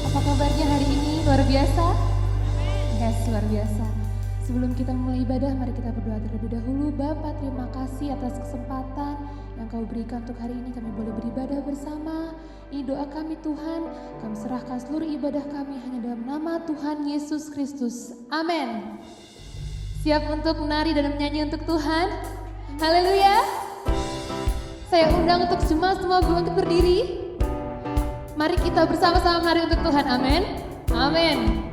Apa kabarnya hari ini? Luar biasa? Yes, luar biasa. Sebelum kita mulai ibadah, mari kita berdoa terlebih dahulu. Bapa, terima kasih atas kesempatan yang Kau berikan untuk hari ini kami boleh beribadah bersama. Ini doa kami Tuhan, kami serahkan seluruh ibadah kami hanya dalam nama Tuhan Yesus Kristus. Amin. Siap untuk menari dan menyanyi untuk Tuhan? Haleluya. Saya undang untuk jemaat semua untuk berdiri. Mari kita bersama-sama menari untuk Tuhan. Amin. Amin.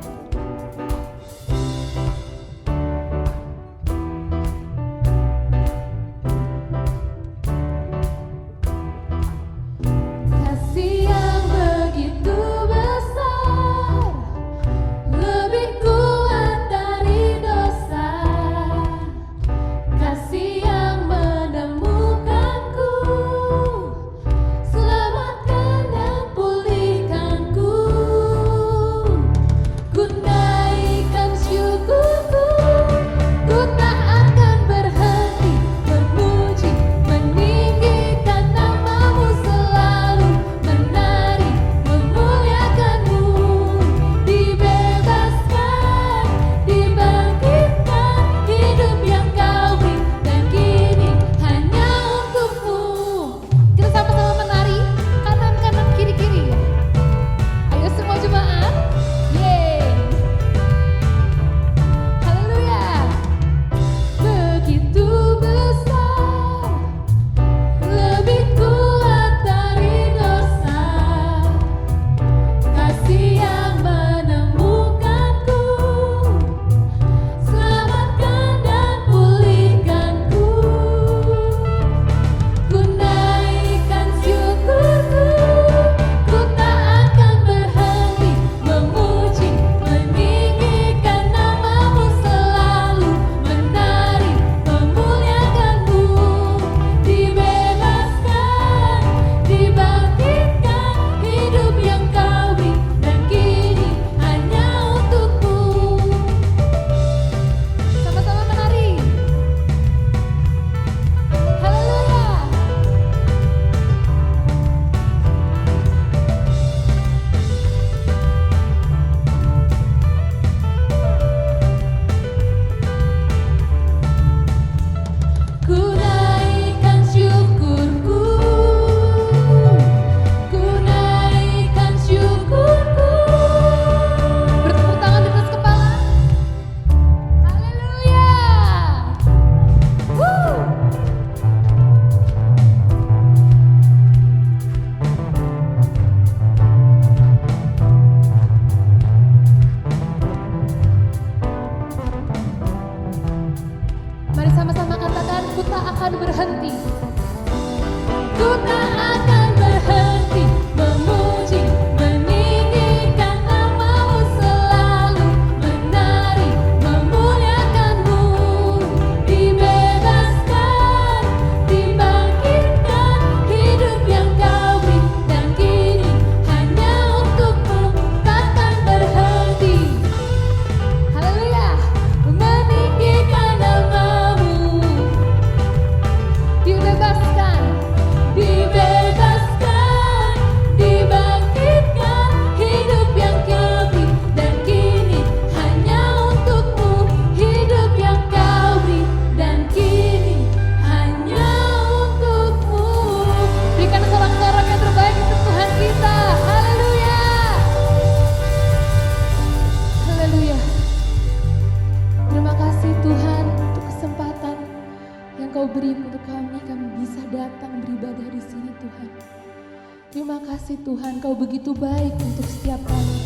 Tuhan, Kau begitu baik untuk setiap kami.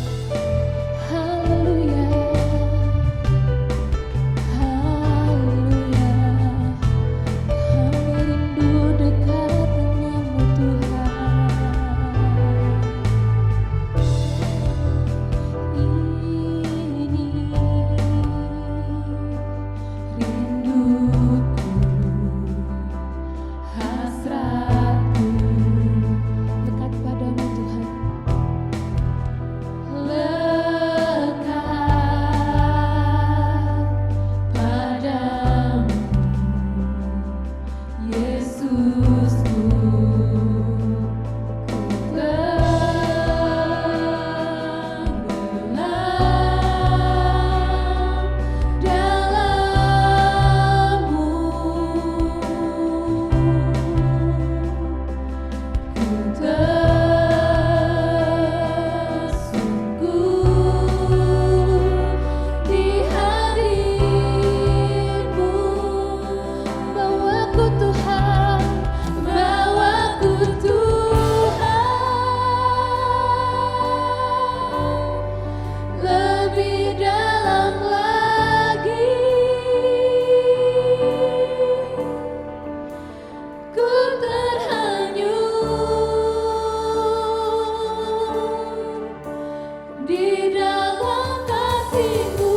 Haleluya. Haleluya. Kami rindu dekat denganmu Tuhan. Ini rinduku, hasratku dekat padamu Tuhan. di dalam kasih-Mu.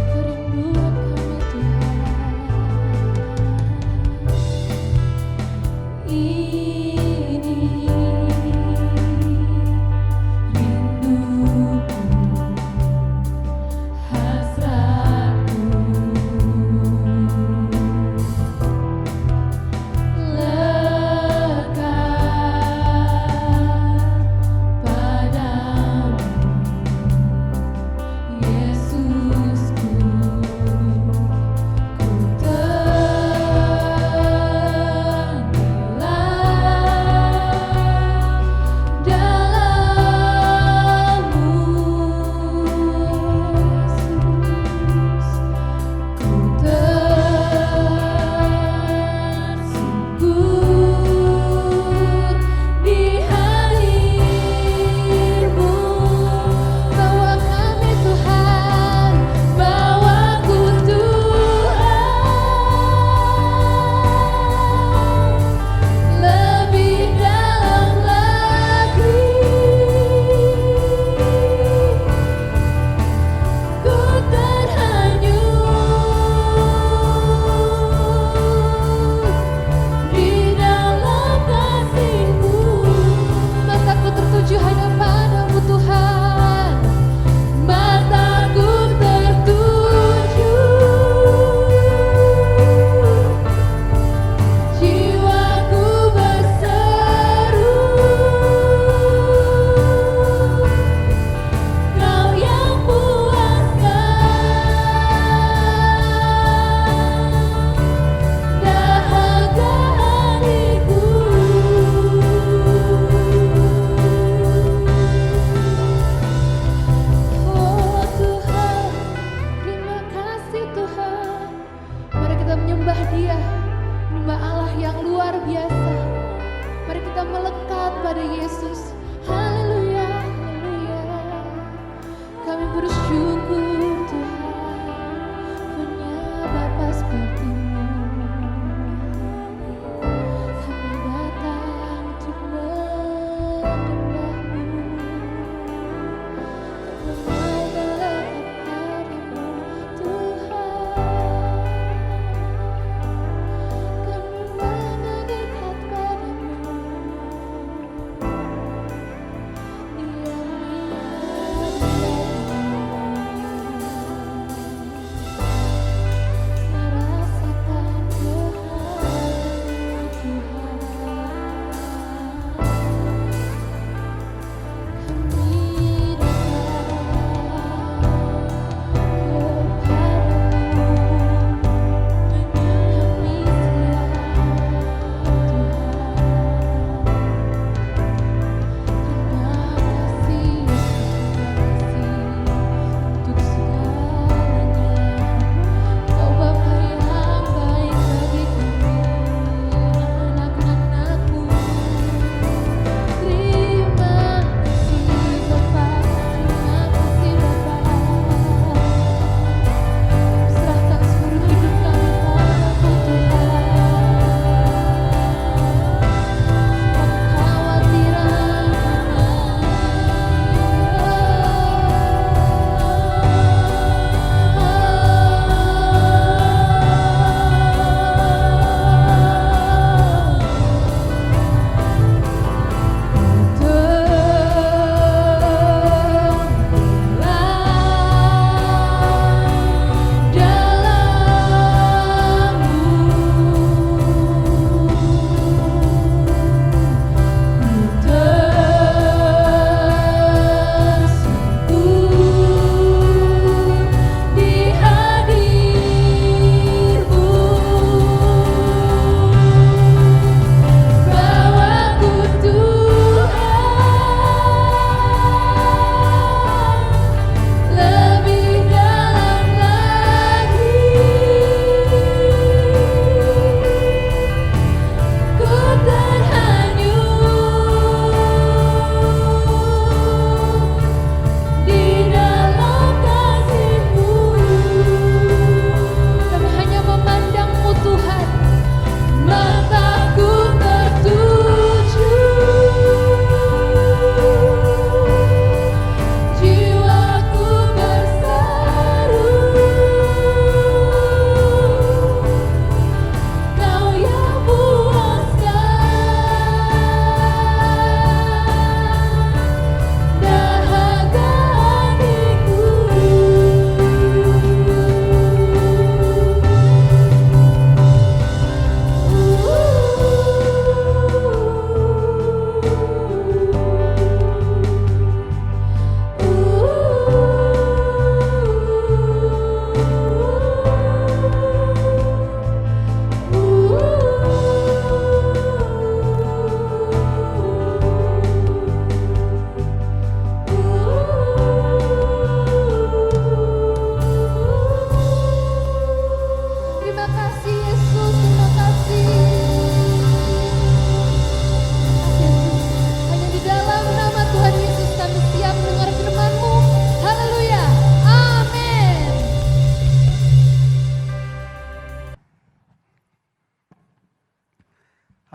Kerinduan kami Tuhan, ini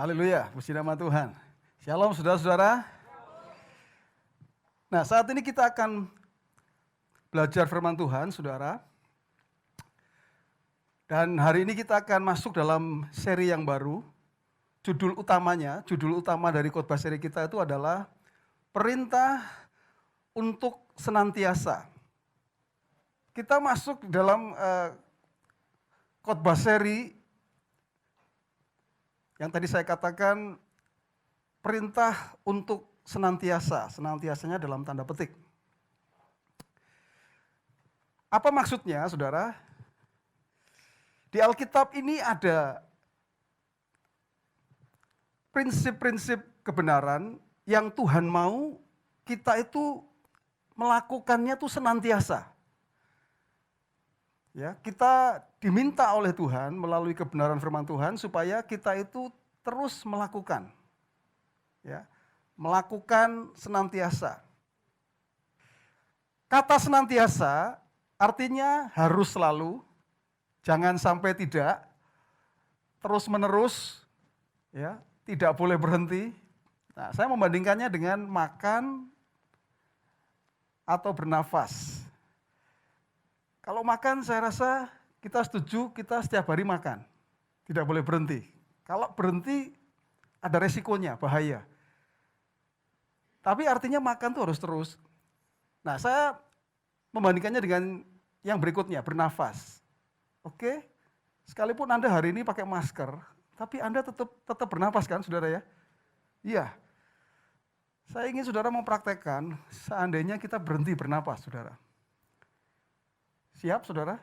Haleluya, puji nama Tuhan. Shalom saudara-saudara. Nah, saat ini kita akan belajar firman Tuhan, saudara. Dan hari ini kita akan masuk dalam seri yang baru. Judul utama dari khotbah seri kita itu adalah perintah untuk senantiasa. Kita masuk dalam khotbah seri yang tadi saya katakan perintah untuk senantiasa. Senantiasanya dalam tanda petik. Apa maksudnya, saudara? Di Alkitab ini ada prinsip-prinsip kebenaran yang Tuhan mau kita itu melakukannya tuh senantiasa. Ya, kita diminta oleh Tuhan melalui kebenaran firman Tuhan supaya kita itu terus melakukan. Ya, melakukan senantiasa. Kata senantiasa artinya harus selalu, jangan sampai tidak, terus menerus, ya, tidak boleh berhenti. Nah, saya membandingkannya dengan makan atau bernafas. Kalau makan saya rasa kita setuju, kita setiap hari makan. Tidak boleh berhenti. Kalau berhenti ada resikonya, bahaya. Tapi artinya makan itu harus terus. Nah, saya membandingkannya dengan yang berikutnya, bernafas. Oke, sekalipun Anda hari ini pakai masker, tapi Anda tetap bernafas kan, saudara ya? Iya. Saya ingin saudara mempraktekkan, seandainya kita berhenti bernafas, saudara. Siap, saudara?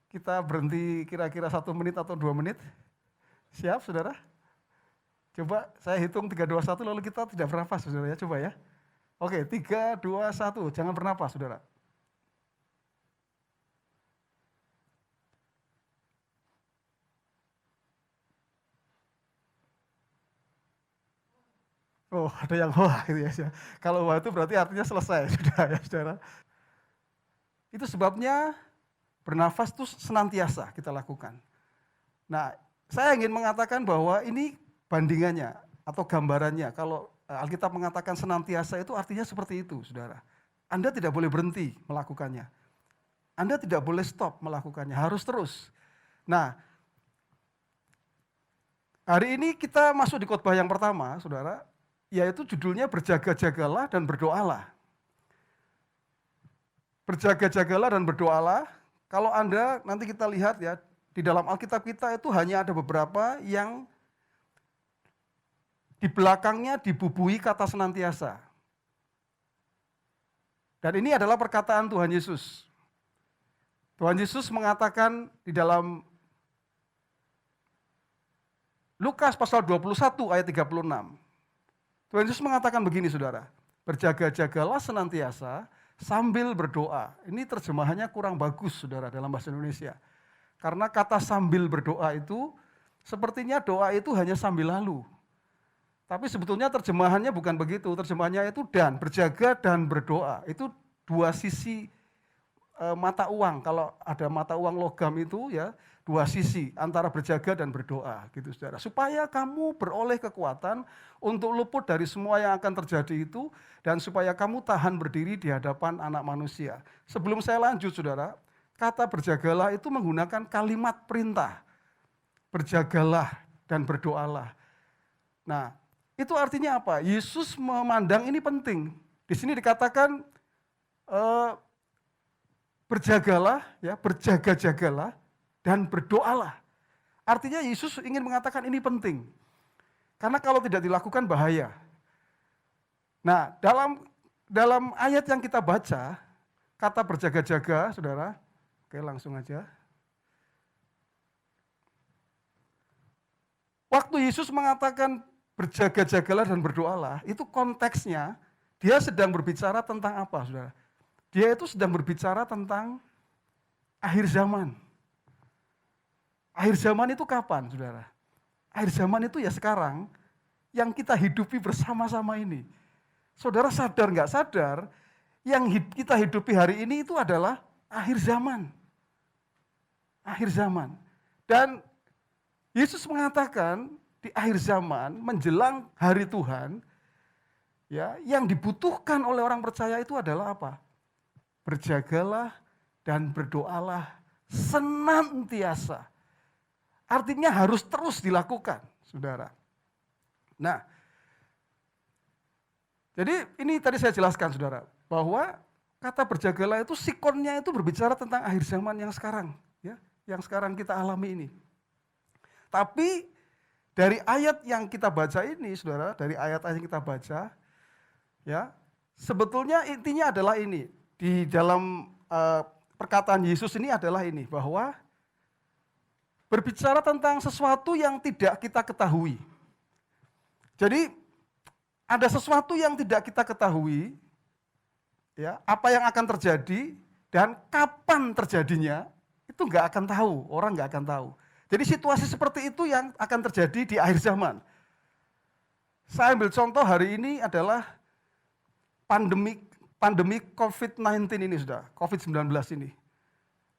Kita berhenti kira-kira 1 menit atau 2 menit. Siap, saudara? Coba saya hitung 3, 2, 1, lalu kita tidak bernafas, saudara ya. Coba ya. Oke, 3, 2, 1, jangan bernafas, saudara. Oh, ada yang wah gitu ya. Kalau wah itu berarti artinya selesai, sudah ya, saudara. Itu sebabnya bernafas itu senantiasa kita lakukan. Nah, saya ingin mengatakan bahwa ini bandingannya atau gambarannya. Kalau Alkitab mengatakan senantiasa itu artinya seperti itu, saudara. Anda tidak boleh berhenti melakukannya. Anda tidak boleh stop melakukannya, harus terus. Nah, hari ini kita masuk di khotbah yang pertama, saudara, yaitu judulnya berjaga-jagalah dan berdoalah. Berjaga-jagalah dan berdoalah. Kalau Anda nanti kita lihat ya, di dalam Alkitab kita itu hanya ada beberapa yang di belakangnya dibubuhi kata senantiasa. Dan ini adalah perkataan Tuhan Yesus. Tuhan Yesus mengatakan di dalam Lukas pasal 21 ayat 36. Tuhan Yesus mengatakan begini, saudara. Berjaga-jagalah senantiasa sambil berdoa. Ini terjemahannya kurang bagus, saudara, dalam bahasa Indonesia. Karena kata sambil berdoa itu, sepertinya doa itu hanya sambil lalu. Tapi sebetulnya terjemahannya bukan begitu. Terjemahannya itu dan, berjaga dan berdoa. Itu dua sisi mata uang. Kalau ada mata uang logam itu ya, dua sisi antara berjaga dan berdoa gitu, saudara. Supaya kamu beroleh kekuatan untuk luput dari semua yang akan terjadi itu dan supaya kamu tahan berdiri di hadapan anak manusia. Sebelum saya lanjut, saudara, kata berjagalah itu menggunakan kalimat perintah. Berjagalah dan berdoalah. Nah, itu artinya apa? Yesus memandang ini penting. Di sini dikatakan berjagalah, ya, berjaga-jagalah dan berdoalah. Artinya Yesus ingin mengatakan ini penting. Karena kalau tidak dilakukan bahaya. Nah, dalam ayat yang kita baca, kata berjaga-jaga, saudara. Oke, langsung aja. Waktu Yesus mengatakan berjaga-jagalah dan berdoalah, itu konteksnya dia sedang berbicara tentang apa, saudara? Dia itu sedang berbicara tentang akhir zaman. Akhir zaman itu kapan, saudara? Akhir zaman itu ya sekarang yang kita hidupi bersama-sama ini. Saudara sadar nggak sadar, yang kita hidupi hari ini itu adalah akhir zaman. Akhir zaman. Dan Yesus mengatakan di akhir zaman menjelang hari Tuhan, ya, yang dibutuhkan oleh orang percaya itu adalah apa? Berjagalah dan berdoalah senantiasa. Artinya harus terus dilakukan, saudara. Nah, jadi ini tadi saya jelaskan, saudara, bahwa kata berjagalah itu sikonnya itu berbicara tentang akhir zaman yang sekarang, ya, yang sekarang kita alami ini. Tapi dari ayat yang kita baca ini, saudara, dari ayat-ayat yang kita baca, ya, sebetulnya intinya adalah ini. Di dalam perkataan Yesus ini adalah ini, bahwa berbicara tentang sesuatu yang tidak kita ketahui. Jadi ada sesuatu yang tidak kita ketahui, ya, apa yang akan terjadi dan kapan terjadinya itu nggak akan tahu, orang nggak akan tahu. Jadi situasi seperti itu yang akan terjadi di akhir zaman. Saya ambil contoh hari ini adalah pandemi COVID-19 ini, sudah COVID-19 ini.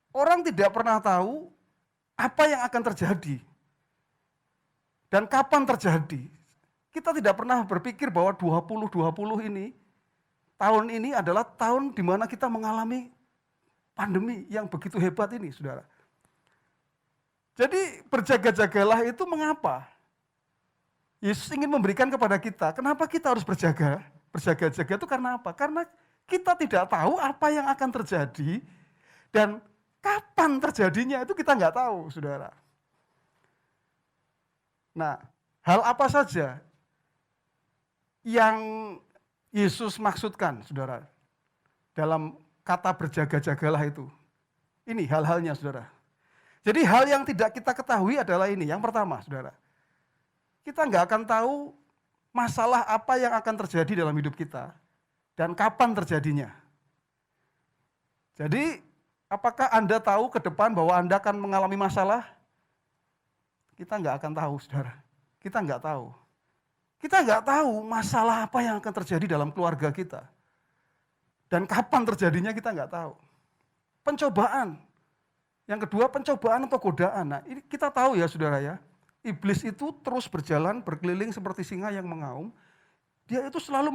Orang tidak pernah tahu apa yang akan terjadi dan kapan terjadi. Kita tidak pernah berpikir bahwa 2020 ini, tahun ini adalah tahun di mana kita mengalami pandemi yang begitu hebat ini, saudara. Jadi berjaga-jagalah itu mengapa? Yesus ingin memberikan kepada kita, kenapa kita harus berjaga? Berjaga-jaga itu karena apa? Karena kita tidak tahu apa yang akan terjadi dan kapan terjadinya itu kita nggak tahu, saudara. Nah, hal apa saja yang Yesus maksudkan, saudara, dalam kata berjaga-jagalah itu? Ini hal-halnya, saudara. Jadi hal yang tidak kita ketahui adalah ini. Yang pertama, saudara, kita nggak akan tahu masalah apa yang akan terjadi dalam hidup kita dan kapan terjadinya. Jadi, apakah Anda tahu ke depan bahwa Anda akan mengalami masalah? Kita nggak akan tahu, saudara. Kita nggak tahu. Kita nggak tahu masalah apa yang akan terjadi dalam keluarga kita. Dan kapan terjadinya kita nggak tahu. Pencobaan. Yang kedua, pencobaan atau godaan. Nah, ini kita tahu ya, saudara ya. Iblis itu terus berjalan, berkeliling seperti singa yang mengaum. Dia itu selalu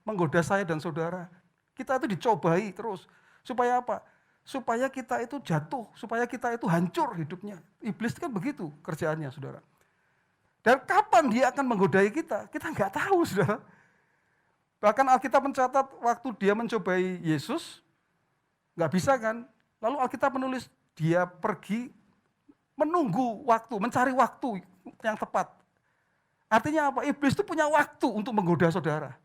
menggoda saya dan saudara. Kita itu dicobai terus. Supaya apa? Supaya kita itu jatuh, supaya kita itu hancur hidupnya. Iblis kan begitu kerjaannya, saudara. Dan kapan dia akan menggodai kita nggak tahu, saudara. Bahkan Alkitab mencatat waktu dia mencobai Yesus, nggak bisa kan. Lalu Alkitab menulis dia pergi menunggu waktu, mencari waktu yang tepat. Artinya apa? Iblis itu punya waktu untuk menggoda saudara.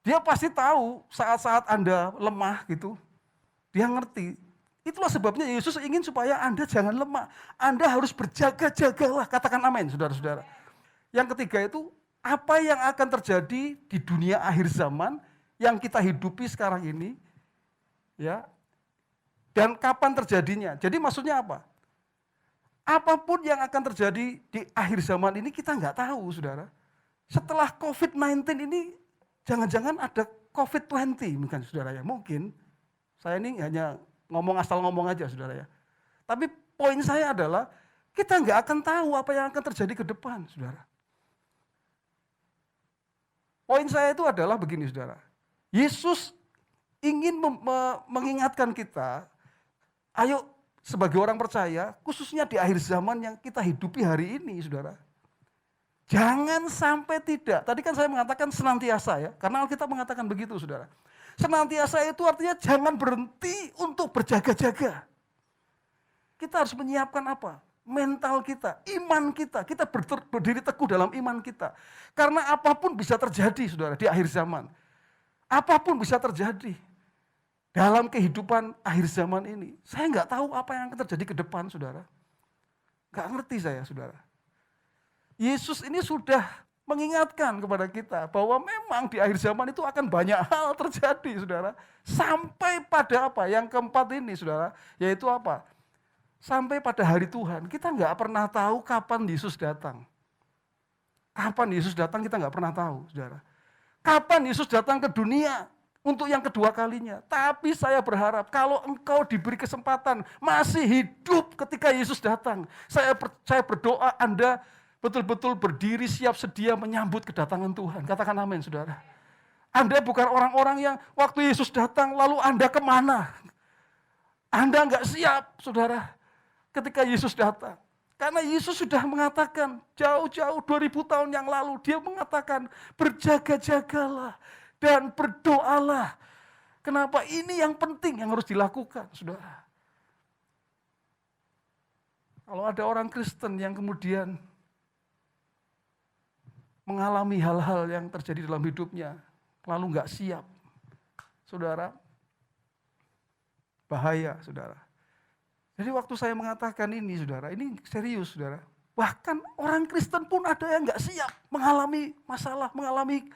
Dia pasti tahu saat-saat Anda lemah gitu, dia ngerti. Itulah sebabnya Yesus ingin supaya Anda jangan lemah. Anda harus berjaga-jagalah, katakan amin, saudara-saudara. Yang ketiga itu, apa yang akan terjadi di dunia akhir zaman yang kita hidupi sekarang ini, ya, dan kapan terjadinya. Jadi maksudnya apa? Apapun yang akan terjadi di akhir zaman ini kita nggak tahu, saudara. Setelah COVID-19 ini, jangan-jangan ada COVID-20, mungkin, saudara ya. Mungkin, saya ini hanya ngomong asal ngomong aja, saudara ya. Tapi poin saya adalah, kita nggak akan tahu apa yang akan terjadi ke depan, saudara. Poin saya itu adalah begini, saudara. Yesus ingin mengingatkan kita, ayo sebagai orang percaya, khususnya di akhir zaman yang kita hidupi hari ini, saudara. Jangan sampai tidak. Tadi kan saya mengatakan senantiasa ya, karena Alkitab mengatakan begitu, saudara. Senantiasa itu artinya jangan berhenti untuk berjaga-jaga. Kita harus menyiapkan apa? Mental kita, iman kita. Kita berdiri teguh dalam iman kita. Karena apapun bisa terjadi, saudara, di akhir zaman. Apapun bisa terjadi dalam kehidupan akhir zaman ini. Saya nggak tahu apa yang akan terjadi ke depan, saudara. Nggak ngerti saya, saudara. Yesus ini sudah mengingatkan kepada kita bahwa memang di akhir zaman itu akan banyak hal terjadi, saudara. Sampai pada apa? Yang keempat ini, saudara, yaitu apa? Sampai pada hari Tuhan. Kita nggak pernah tahu kapan Yesus datang. Kapan Yesus datang kita nggak pernah tahu, saudara. Kapan Yesus datang ke dunia untuk yang kedua kalinya. Tapi saya berharap kalau engkau diberi kesempatan masih hidup ketika Yesus datang. Saya berdoa Anda betul-betul berdiri siap sedia menyambut kedatangan Tuhan. Katakan amin, saudara. Anda bukan orang-orang yang waktu Yesus datang lalu Anda kemana? Anda enggak siap, saudara, ketika Yesus datang. Karena Yesus sudah mengatakan jauh-jauh 2000 tahun yang lalu, dia mengatakan berjaga-jagalah dan berdoalah. Kenapa? Ini yang penting yang harus dilakukan, saudara. Kalau ada orang Kristen yang kemudian mengalami hal-hal yang terjadi dalam hidupnya, lalu nggak siap, saudara, bahaya, saudara. Jadi waktu saya mengatakan ini, saudara, ini serius, saudara. Bahkan orang Kristen pun ada yang nggak siap mengalami masalah, mengalami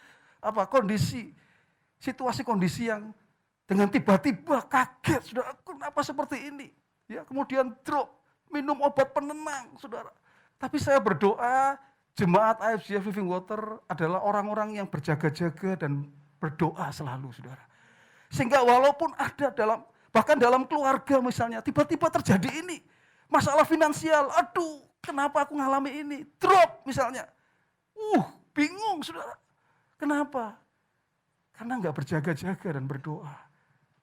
kondisi, situasi kondisi yang dengan tiba-tiba kaget, saudara. Kenapa seperti ini? Ya, kemudian drop, minum obat penenang, saudara. Tapi saya berdoa, jemaat IFGF Living Water adalah orang-orang yang berjaga-jaga dan berdoa selalu, saudara. Sehingga walaupun ada bahkan dalam keluarga misalnya, tiba-tiba terjadi ini, masalah finansial, aduh, kenapa aku ngalami ini? Drop misalnya. Bingung, saudara. Kenapa? Karena nggak berjaga-jaga dan berdoa.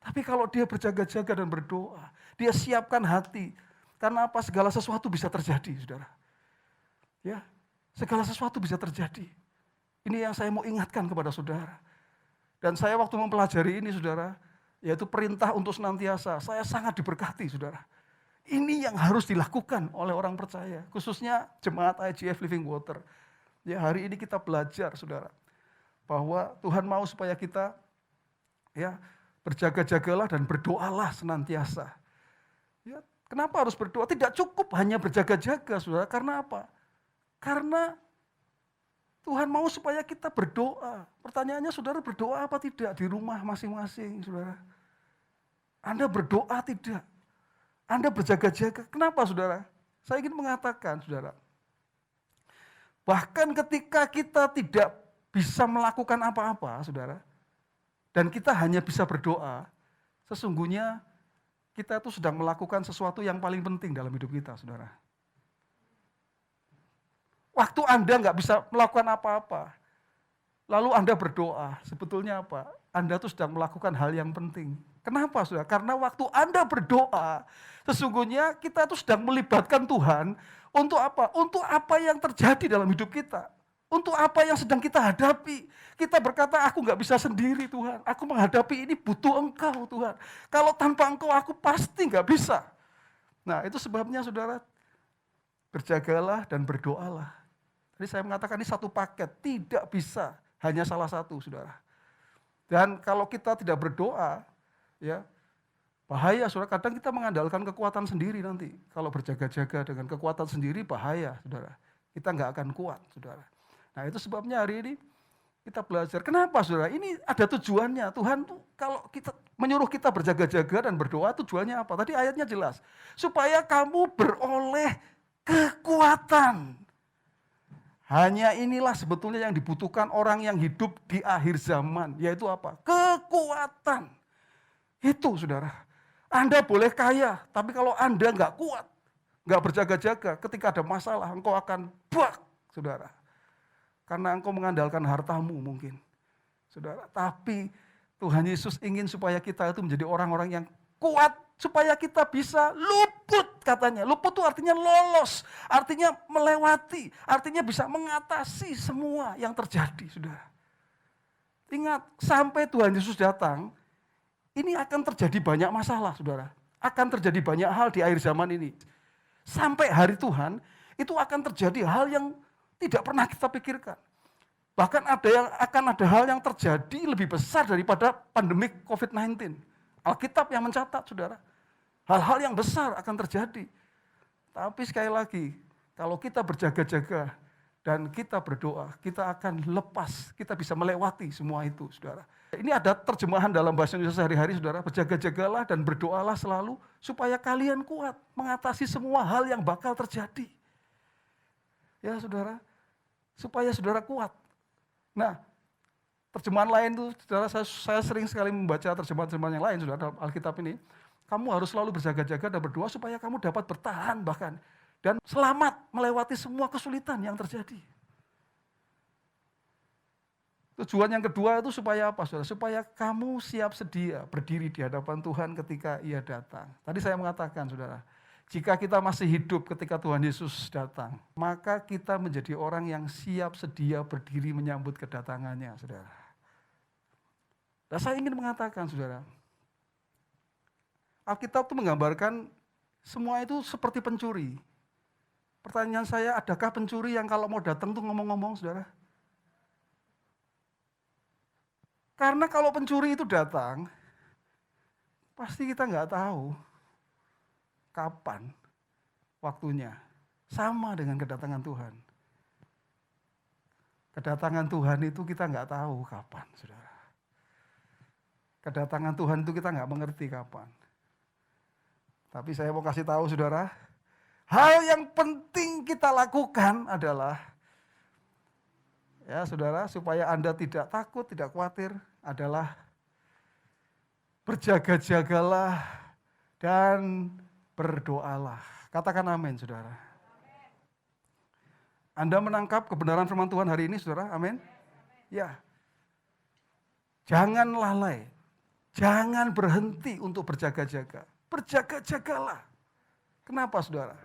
Tapi kalau dia berjaga-jaga dan berdoa, dia siapkan hati. Karena apa? Segala sesuatu bisa terjadi, saudara. Ya, segala sesuatu bisa terjadi. Ini yang saya mau ingatkan kepada saudara. Dan saya waktu mempelajari ini, saudara, yaitu perintah untuk senantiasa, saya sangat diberkati, saudara. Ini yang harus dilakukan oleh orang percaya, khususnya jemaat IGF Living Water. Ya, hari ini kita belajar, saudara, bahwa Tuhan mau supaya kita ya berjaga-jagalah dan berdoalah senantiasa. Ya, kenapa harus berdoa? Tidak cukup hanya berjaga-jaga, saudara. Karena apa? Karena Tuhan mau supaya kita berdoa. Pertanyaannya, saudara berdoa apa tidak di rumah masing-masing, saudara? Anda berdoa tidak? Anda berjaga-jaga. Kenapa, saudara? Saya ingin mengatakan, saudara, bahkan ketika kita tidak bisa melakukan apa-apa, saudara, dan kita hanya bisa berdoa, sesungguhnya kita itu sedang melakukan sesuatu yang paling penting dalam hidup kita, saudara. Waktu Anda nggak bisa melakukan apa-apa, lalu Anda berdoa, sebetulnya apa? Anda tuh sedang melakukan hal yang penting. Kenapa, saudara? Karena waktu Anda berdoa, sesungguhnya kita tuh sedang melibatkan Tuhan untuk apa? Untuk apa yang terjadi dalam hidup kita. Untuk apa yang sedang kita hadapi. Kita berkata, aku nggak bisa sendiri, Tuhan. Aku menghadapi ini butuh Engkau, Tuhan. Kalau tanpa Engkau, aku pasti nggak bisa. Nah, itu sebabnya, saudara, berjagalah dan berdoalah. Jadi saya mengatakan ini satu paket, tidak bisa hanya salah satu, saudara. Dan kalau kita tidak berdoa, ya bahaya, saudara. Kadang kita mengandalkan kekuatan sendiri nanti. Kalau berjaga-jaga dengan kekuatan sendiri, bahaya, saudara. Kita nggak akan kuat, saudara. Nah, itu sebabnya hari ini kita belajar. Kenapa, saudara? Ini ada tujuannya. Tuhan tuh kalau kita menyuruh kita berjaga-jaga dan berdoa, tujuannya apa? Tadi ayatnya jelas. Supaya kamu beroleh kekuatan. Hanya inilah sebetulnya yang dibutuhkan orang yang hidup di akhir zaman. Yaitu apa? Kekuatan. Itu, saudara. Anda boleh kaya, tapi kalau Anda nggak kuat, nggak berjaga-jaga, ketika ada masalah, engkau akan saudara. Karena engkau mengandalkan hartamu mungkin, saudara. Tapi Tuhan Yesus ingin supaya kita itu menjadi orang-orang yang kuat, supaya kita bisa luput, katanya. Luput itu artinya lolos, artinya melewati, artinya bisa mengatasi semua yang terjadi, saudara. Ingat, sampai Tuhan Yesus datang, ini akan terjadi banyak masalah, saudara. Akan terjadi banyak hal di akhir zaman ini. Sampai hari Tuhan, itu akan terjadi hal yang tidak pernah kita pikirkan. Bahkan akan ada hal yang terjadi lebih besar daripada pandemik COVID-19. Alkitab yang mencatat, saudara. Hal-hal yang besar akan terjadi. Tapi sekali lagi, kalau kita berjaga-jaga dan kita berdoa, kita akan lepas, kita bisa melewati semua itu, saudara. Ini ada terjemahan dalam bahasa Indonesia sehari-hari, saudara. Berjaga-jagalah dan berdoalah selalu supaya kalian kuat mengatasi semua hal yang bakal terjadi. Ya, saudara. Supaya saudara kuat. Nah, terjemahan lain itu, saudara, saya sering sekali membaca terjemahan-terjemahan yang lain, saudara, dalam Alkitab ini. Kamu harus selalu berjaga-jaga dan berdoa supaya kamu dapat bertahan bahkan. Dan selamat melewati semua kesulitan yang terjadi. Tujuan yang kedua itu supaya apa, saudara? Supaya kamu siap sedia berdiri di hadapan Tuhan ketika Ia datang. Tadi saya mengatakan, saudara, jika kita masih hidup ketika Tuhan Yesus datang, maka kita menjadi orang yang siap sedia berdiri menyambut kedatangannya, saudara. Dan saya ingin mengatakan, saudara, Alkitab itu menggambarkan semua itu seperti pencuri. Pertanyaan saya, adakah pencuri yang kalau mau datang tuh ngomong-ngomong, saudara? Karena kalau pencuri itu datang, pasti kita nggak tahu kapan waktunya. Sama dengan kedatangan Tuhan. Kedatangan Tuhan itu kita nggak tahu kapan, saudara. Kedatangan Tuhan itu kita nggak mengerti kapan. Tapi saya mau kasih tahu, saudara, hal yang penting kita lakukan adalah, ya saudara, supaya Anda tidak takut, tidak khawatir, adalah berjaga-jagalah dan berdoalah. Katakan amin, saudara. Anda menangkap kebenaran firman Tuhan hari ini, saudara? Amin? Ya. Jangan lalai. Jangan berhenti untuk berjaga-jaga. Berjaga-jagalah. Kenapa, saudara?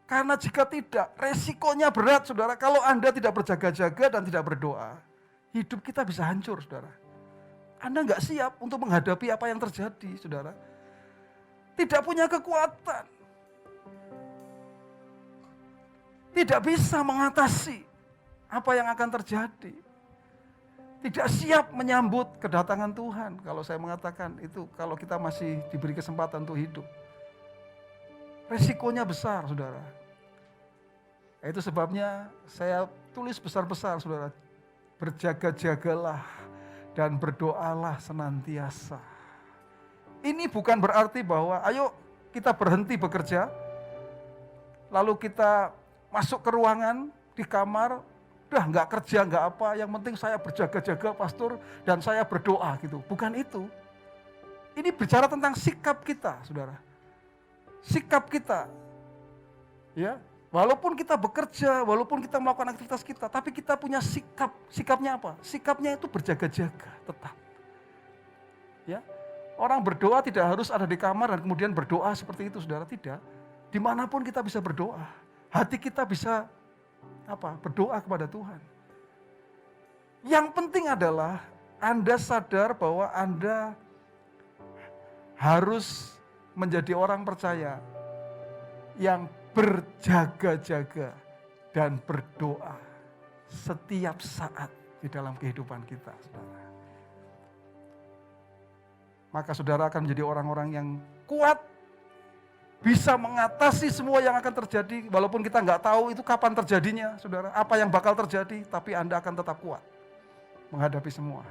Karena jika tidak, resikonya berat, saudara. Kalau Anda tidak berjaga-jaga dan tidak berdoa, hidup kita bisa hancur, saudara. Anda nggak siap untuk menghadapi apa yang terjadi, saudara. Tidak punya kekuatan. Tidak bisa mengatasi apa yang akan terjadi. Tidak siap menyambut kedatangan Tuhan. Kalau saya mengatakan itu, kalau kita masih diberi kesempatan untuk hidup. Resikonya besar, saudara. Itu sebabnya saya tulis besar-besar, saudara. Berjaga-jagalah dan berdoalah senantiasa. Ini bukan berarti bahwa ayo kita berhenti bekerja, lalu kita masuk ke ruangan, di kamar, udah nggak kerja, nggak apa, yang penting saya berjaga-jaga, pastor, dan saya berdoa gitu. Bukan itu. Ini bicara tentang sikap kita, saudara. Sikap kita. Ya, walaupun kita bekerja, walaupun kita melakukan aktivitas kita, tapi kita punya sikap. Sikapnya apa? Sikapnya itu berjaga-jaga tetap. Ya, orang berdoa tidak harus ada di kamar dan kemudian berdoa seperti itu, saudara. Tidak. Dimanapun kita bisa berdoa. Hati kita bisa berdoa kepada Tuhan. Yang penting adalah Anda sadar bahwa Anda harus menjadi orang percaya yang berjaga-jaga dan berdoa setiap saat di dalam kehidupan kita, saudara. Maka saudara akan menjadi orang-orang yang kuat, bisa mengatasi semua yang akan terjadi, walaupun kita nggak tahu itu kapan terjadinya, saudara. Apa yang bakal terjadi, tapi Anda akan tetap kuat menghadapi semua.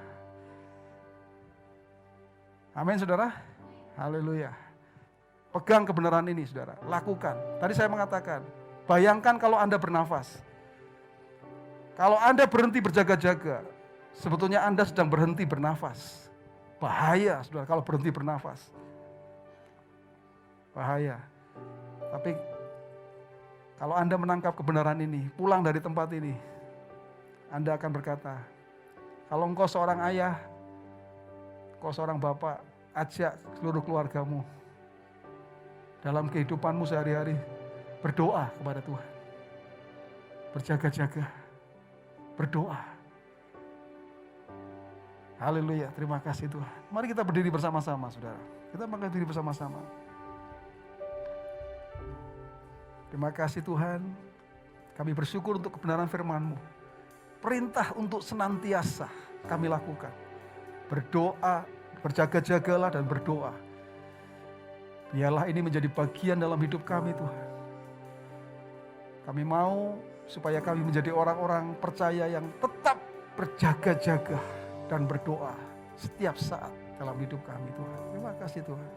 Amin, saudara. Haleluya. Pegang kebenaran ini, saudara. Lakukan. Tadi saya mengatakan, bayangkan kalau Anda bernafas. Kalau Anda berhenti berjaga-jaga, sebetulnya Anda sedang berhenti bernafas. Bahaya, saudara, kalau berhenti bernafas. Bahaya. Tapi kalau Anda menangkap kebenaran ini, pulang dari tempat ini, Anda akan berkata, kalau engkau seorang ayah, engkau seorang bapak, ajak seluruh keluargamu dalam kehidupanmu sehari-hari berdoa kepada Tuhan. Berjaga-jaga, berdoa. Haleluya, terima kasih Tuhan. Mari kita berdiri bersama-sama, saudara. Kita berdiri bersama-sama. Terima kasih Tuhan, kami bersyukur untuk kebenaran firman-Mu. Perintah untuk senantiasa kami lakukan. Berdoa, berjaga-jagalah dan berdoa. Biarlah ini menjadi bagian dalam hidup kami Tuhan. Kami mau supaya kami menjadi orang-orang percaya yang tetap berjaga-jaga dan berdoa setiap saat dalam hidup kami Tuhan. Terima kasih Tuhan.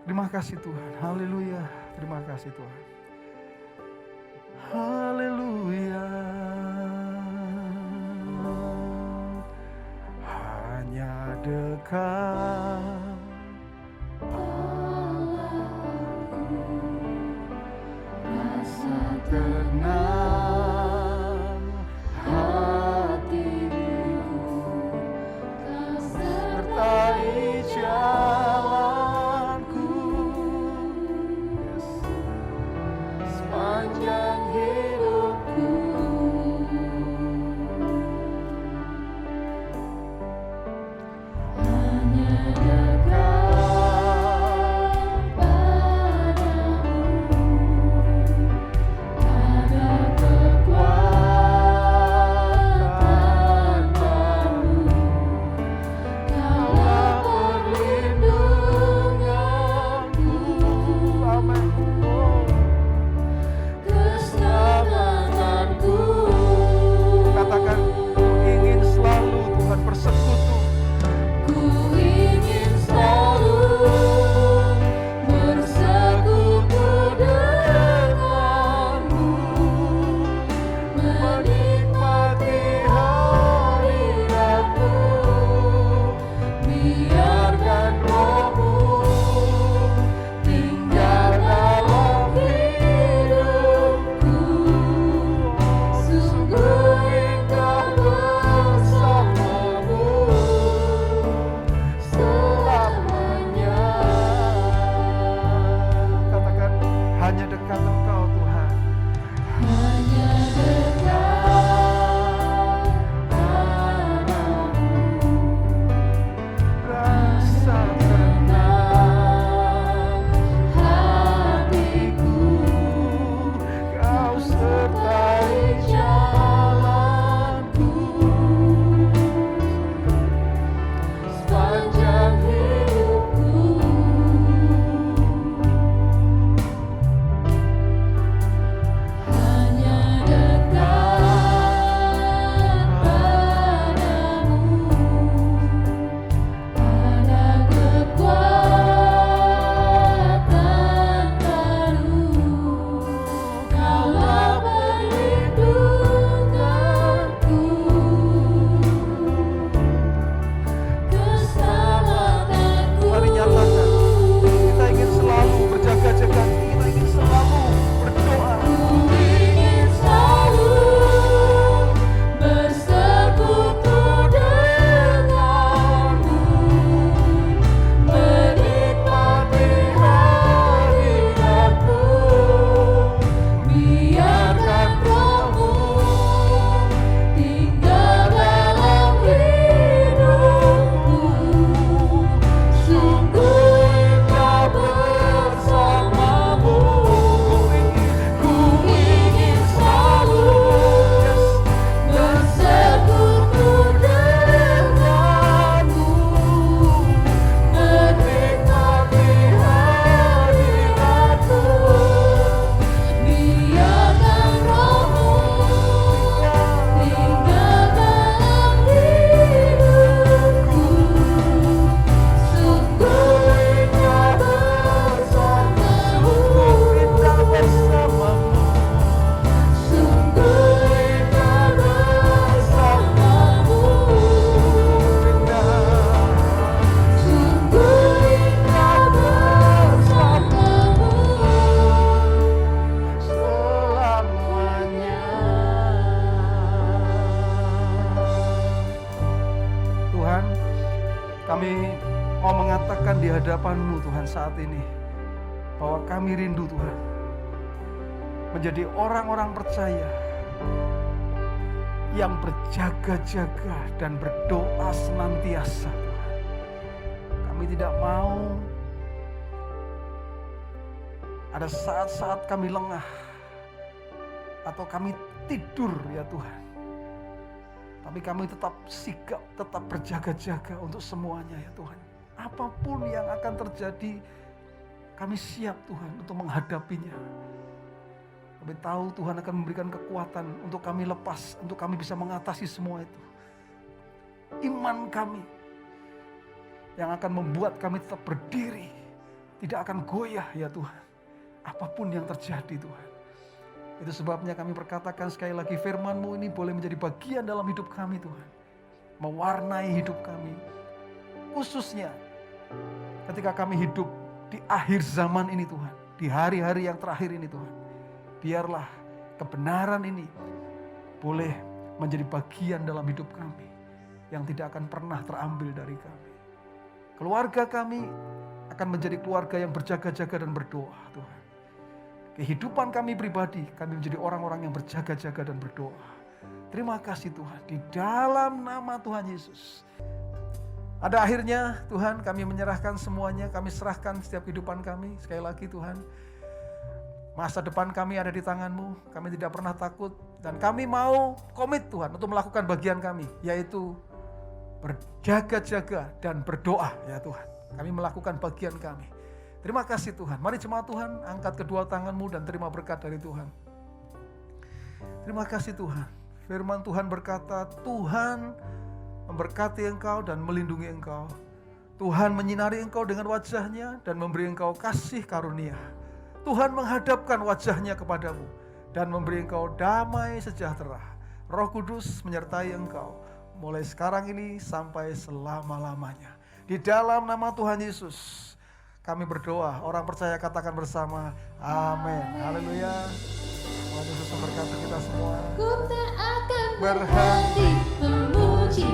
Terima kasih Tuhan. Haleluya. Terima kasih Tuhan. Haleluya. Hanya dekat kenang hatiku, Kau sertai jalanku, yes, sepanjang hidupku. Hanya dekat padamu, ada kekuatan baru, Kaulah perlindunganku. Amin. Keselamatanku. Katakan, ku ingin selalu Tuhan bersekutu. Ku ingin selalu bersekutu denganmu, menikmati hadiratmu, biarkan Roh-Mu tinggal dalam hidupku. Sungguh indah bersamamu selamanya. Katakan, hanya dekat Engkau Tuhan. Hanya dekat padamu, rasa tenang hatiku, Kau sertai jalanku, sepanjang hidupku. Hanya dekat padamu, ada kekuatan baru, Kaulah perlindunganku, keselamatanku. Mari nyatakan, kita ingin selalu berjaga-jaga, kita ingin selalu berdoa. Ku ingin selalu bersekutu denganmu, menikmati hadiratmu, biarkan Roh-Mu tinggal dalam hidupku. Sungguh indah bersamamu. Ku ingin selalu bersekutu denganmu, menikmati hadiratmu, biarkan Roh-Mu tinggal dalam hidupku. Sungguh indah bersamamu. Sungguh indah bersamamu. Sungguh indah bersamamu selamanya. Tuhan, kami mau mengatakan di hadapan-Mu Tuhan saat ini, bahwa kami rindu Tuhan, menjadi orang-orang percaya yang berjaga-jaga dan berdoa senantiasa Tuhan. Kami tidak mau ada saat-saat kami lengah atau kami tidur ya Tuhan. Tapi kami tetap sigap, tetap berjaga-jaga untuk semuanya ya Tuhan. Apapun yang akan terjadi, kami siap Tuhan untuk menghadapinya. Kami tahu Tuhan akan memberikan kekuatan untuk kami lepas, untuk kami bisa mengatasi semua itu. Iman kami yang akan membuat kami tetap berdiri, tidak akan goyah ya Tuhan. Apapun yang terjadi Tuhan. Itu sebabnya kami berkatakan sekali lagi, firman-Mu ini boleh menjadi bagian dalam hidup kami Tuhan. Mewarnai hidup kami. Khususnya ketika kami hidup di akhir zaman ini Tuhan. Di hari-hari yang terakhir ini Tuhan. Biarlah kebenaran ini boleh menjadi bagian dalam hidup kami yang tidak akan pernah terambil dari kami. Keluarga kami akan menjadi keluarga yang berjaga-jaga dan berdoa, Tuhan. Kehidupan kami pribadi, kami menjadi orang-orang yang berjaga-jaga dan berdoa. Terima kasih Tuhan, di dalam nama Tuhan Yesus. Pada akhirnya Tuhan, kami menyerahkan semuanya, kami serahkan setiap kehidupan kami. Sekali lagi Tuhan, masa depan kami ada di tangan-Mu, kami tidak pernah takut. Dan kami mau komit Tuhan untuk melakukan bagian kami, yaitu berjaga-jaga dan berdoa ya Tuhan. Kami melakukan bagian kami. Terima kasih Tuhan. Mari jemaat Tuhan, angkat kedua tangan-Mu dan terima berkat dari Tuhan. Terima kasih Tuhan. Firman Tuhan berkata, Tuhan memberkati engkau dan melindungi engkau. Tuhan menyinari engkau dengan wajahnya dan memberi engkau kasih karunia. Tuhan menghadapkan wajahnya kepadamu dan memberi engkau damai sejahtera. Roh Kudus menyertai engkau mulai sekarang ini sampai selama-lamanya. Di dalam nama Tuhan Yesus kami berdoa. Orang percaya katakan bersama, amin. Haleluya. Tuhan Yesus memberkati kita semua. Ku tak akan berhenti memuji.